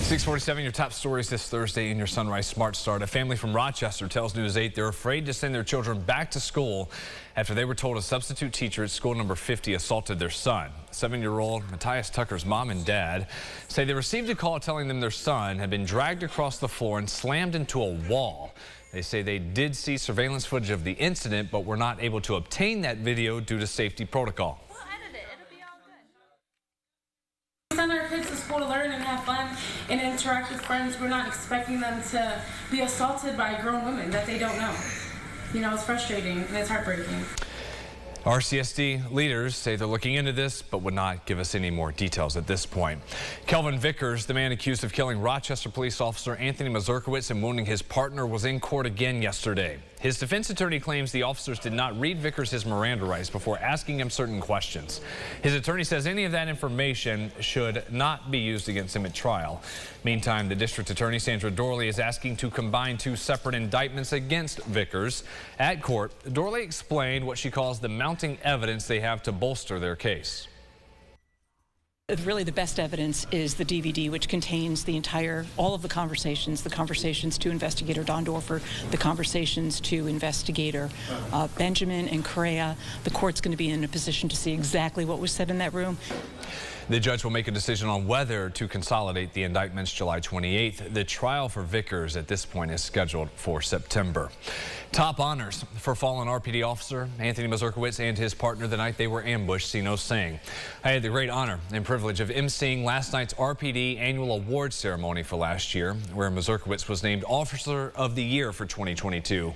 6:47, your top stories this Thursday in your Sunrise Smart Start. A family from Rochester tells News 8 they're afraid to send their children back to school after they were told a substitute teacher at school number 50 assaulted their son. 7-year-old Matthias Tucker's mom and dad say they received a call telling them their son had been dragged across the floor and slammed into a wall. They say they did see surveillance footage of the incident, but were not able to obtain that video due to safety protocol. We'll edit it. It'll be all good. We send our kids to school to learn and have fun and interact with friends. We're not expecting them to be assaulted by grown women that they don't know. You know, it's frustrating and it's heartbreaking. RCSD leaders say they're looking into this, but would not give us any more details at this point. Kelvin Vickers, the man accused of killing Rochester police officer Anthony Mazurkowitz and wounding his partner, was in court again yesterday. His defense attorney claims the officers did not read Vickers his Miranda rights before asking him certain questions. His attorney says any of that information should not be used against him at trial. Meantime, the district attorney, Sandra Dorley, is asking to combine 2 separate indictments against Vickers. At court, Dorley explained what she calls the mounting evidence they have to bolster their case. Really, the best evidence is the DVD, which contains all of the conversations to Investigator Dondorfer, the conversations to Investigator Benjamin and Correa. The court's going to be in a position to see exactly what was said in that room. The judge will make a decision on whether to consolidate the indictments July 28th. The trial for Vickers at this point is scheduled for September. Top honors for fallen RPD officer Anthony Mazurkowitz and his partner the night they were ambushed. See no saying. I had the great honor and privilege of emceeing last night's RPD annual award ceremony for last year, where Mazurkowitz was named Officer of the Year for 2022.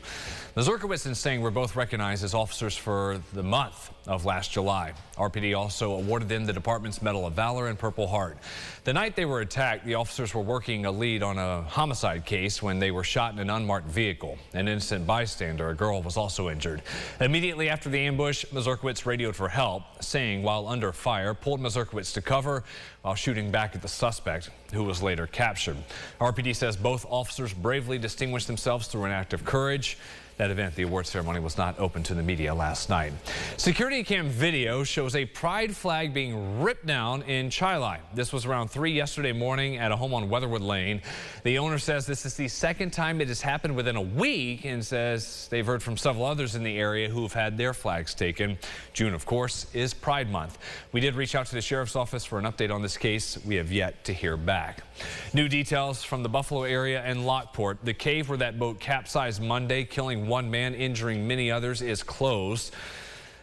Mazurkowitz and Singh were both recognized as officers for the month of last July. RPD also awarded them the department's Medal of Valor and Purple Heart. The night they were attacked, the officers were working a lead on a homicide case when they were shot in an unmarked vehicle. An innocent bystander, a girl, was also injured. Immediately after the ambush, Mazurkowitz radioed for help. Singh, while under fire, pulled Mazurkowitz to cover while shooting back at the suspect, who was later captured. RPD says both officers bravely distinguished themselves through an act of courage. That event, the award ceremony, was not open to the media last night. Security cam video shows a pride flag being ripped down in Chilai. This was around 3 yesterday morning at a home on Weatherwood Lane. The owner says this is the second time it has happened within a week and says they've heard from several others in the area who have had their flags taken. June, of course, is Pride Month. We did reach out to the sheriff's office for an update on this case. We have yet to hear back. New details from the Buffalo area and Lockport. The cave where that boat capsized Monday, killing 1 man, injuring many others, is closed.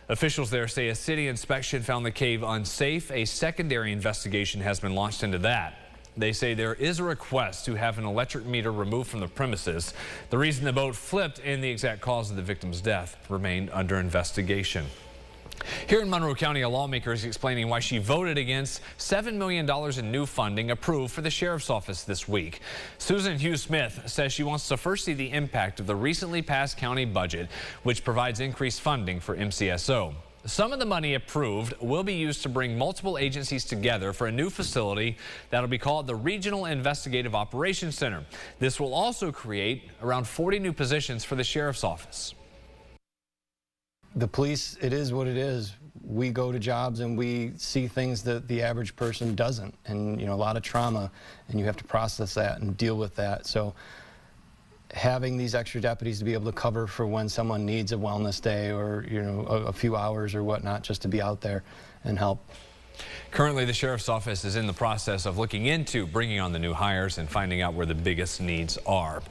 Officials there say a city inspection found the cave unsafe. A secondary investigation has been launched into that. They say there is a request to have an electric meter removed from the premises. The reason the boat flipped and the exact cause of the victim's death remained under investigation. Here in Monroe County, a lawmaker is explaining why she voted against $7 million in new funding approved for the sheriff's office this week. Susan Hughes-Smith says she wants to first see the impact of the recently passed county budget, which provides increased funding for MCSO. Some of the money approved will be used to bring multiple agencies together for a new facility that'll be called the Regional Investigative Operations Center. This will also create around 40 new positions for the sheriff's office. The police, it is what it is. We go to jobs and we see things that the average person doesn't, and a lot of trauma, and you have to process that and deal with that. So having these extra deputies to be able to cover for when someone needs a wellness day or a few hours or whatnot, just to be out there and help. Currently, the sheriff's office is in the process of looking into bringing on the new hires and finding out where the biggest needs are.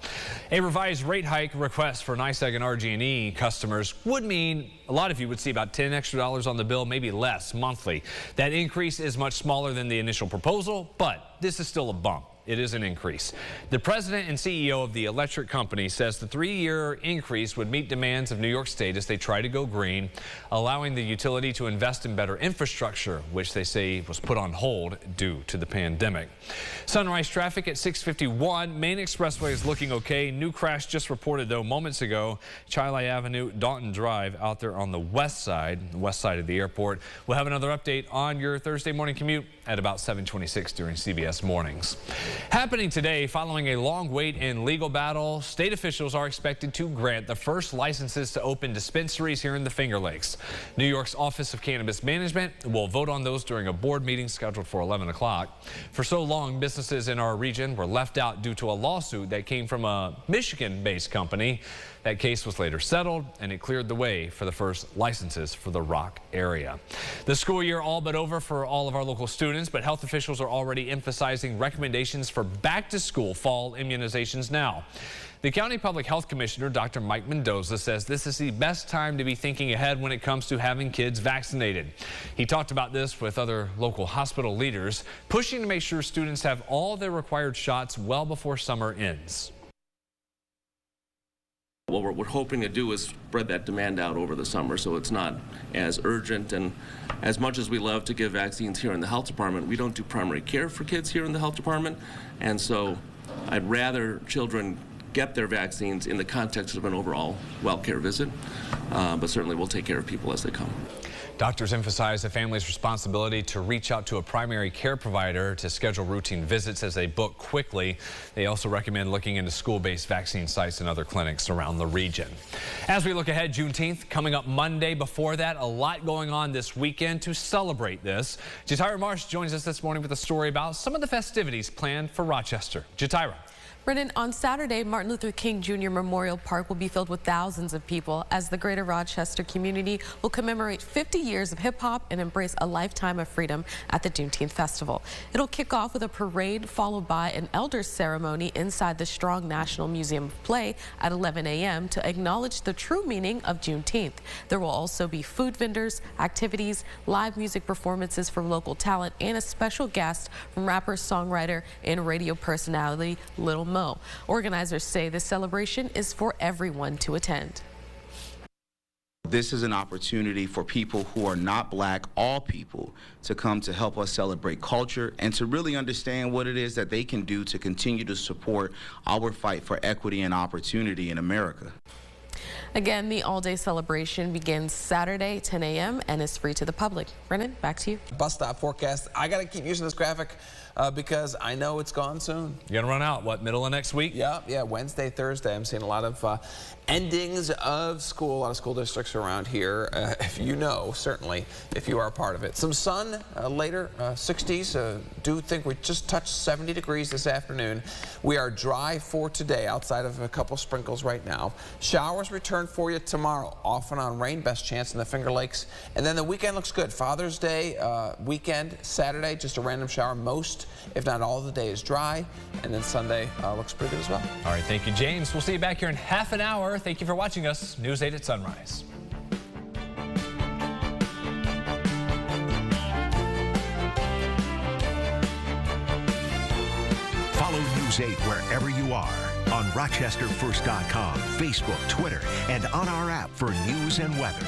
A revised rate hike request for NYSEG and RG&E customers would mean a lot of you would see about $10 extra on the bill, maybe less monthly. That increase is much smaller than the initial proposal, but this is still a bump. It is an increase. The president and CEO of the electric company says the 3-year increase would meet demands of New York State as they try to go green, allowing the utility to invest in better infrastructure, which they say was put on hold due to the pandemic. Sunrise traffic at 651. Main Expressway is looking okay. New crash just reported, though, moments ago. Chilai Avenue, Daunton Drive out there on the west side of the airport. We'll have another update on your Thursday morning commute at about 7:26 during CBS Mornings. Happening today, following a long wait and legal battle, state officials are expected to grant the first licenses to open dispensaries here in the Finger Lakes. New York's Office of Cannabis Management will vote on those during a board meeting scheduled for 11 o'clock. For so long, businesses in our region were left out due to a lawsuit that came from a Michigan-based company. That case was later settled, and it cleared the way for the first licenses for the Rock area. The school year all but over for all of our local students, but health officials are already emphasizing recommendations for back-to-school fall immunizations now. The County Public Health Commissioner, Dr. Mike Mendoza, says this is the best time to be thinking ahead when it comes to having kids vaccinated. He talked about this with other local hospital leaders, pushing to make sure students have all their required shots well before summer ends. What we're hoping to do is spread that demand out over the summer so it's not as urgent. And as much as we love to give vaccines here in the health department, we don't do primary care for kids here in the health department. And so I'd rather children get their vaccines in the context of an overall well care visit. But certainly we'll take care of people as they come. Doctors emphasize the family's responsibility to reach out to a primary care provider to schedule routine visits as they book quickly. They also recommend looking into school-based vaccine sites and other clinics around the region. As we look ahead, Juneteenth coming up Monday. Before that, a lot going on this weekend to celebrate this. Jatira Marsh joins us this morning with a story about some of the festivities planned for Rochester. Jatira. Brennan, on Saturday, Martin Luther King Jr. Memorial Park will be filled with thousands of people as the greater Rochester community will commemorate 50 years of hip-hop and embrace a lifetime of freedom at the Juneteenth Festival. It'll kick off with a parade followed by an elders ceremony inside the Strong National Museum of Play at 11 a.m. to acknowledge the true meaning of Juneteenth. There will also be food vendors, activities, live music performances from local talent, and a special guest from rapper, songwriter, and radio personality Lil Mo. Organizers say the celebration is for everyone to attend. This is an opportunity for people who are not black, all people, to come to help us celebrate culture and to really understand what it is that they can do to continue to support our fight for equity and opportunity in America. Again, the all-day celebration begins Saturday, 10 a.m. and is free to the public. Brennan, back to you. Bus stop forecast. I got to keep using this graphic because I know it's gone soon. You're going to run out, what, middle of next week? Yeah, Wednesday, Thursday. I'm seeing a lot of endings of school, a lot of school districts around here. If you know, certainly, if you are a part of it. Some sun later, 60s. Do think we just touched 70 degrees this afternoon. We are dry for today, outside of a couple sprinkles right now. Showers return for you tomorrow, off and on rain, best chance in the Finger Lakes. And then the weekend looks good. Father's Day weekend, Saturday, just a random shower. Most, if not all of the day is dry. And then Sunday looks pretty good as well. All right, thank you, James. We'll see you back here in half an hour. Thank you for watching us. News 8 at Sunrise. Follow News 8 wherever you are on RochesterFirst.com, Facebook, Twitter, and on our app for news and weather.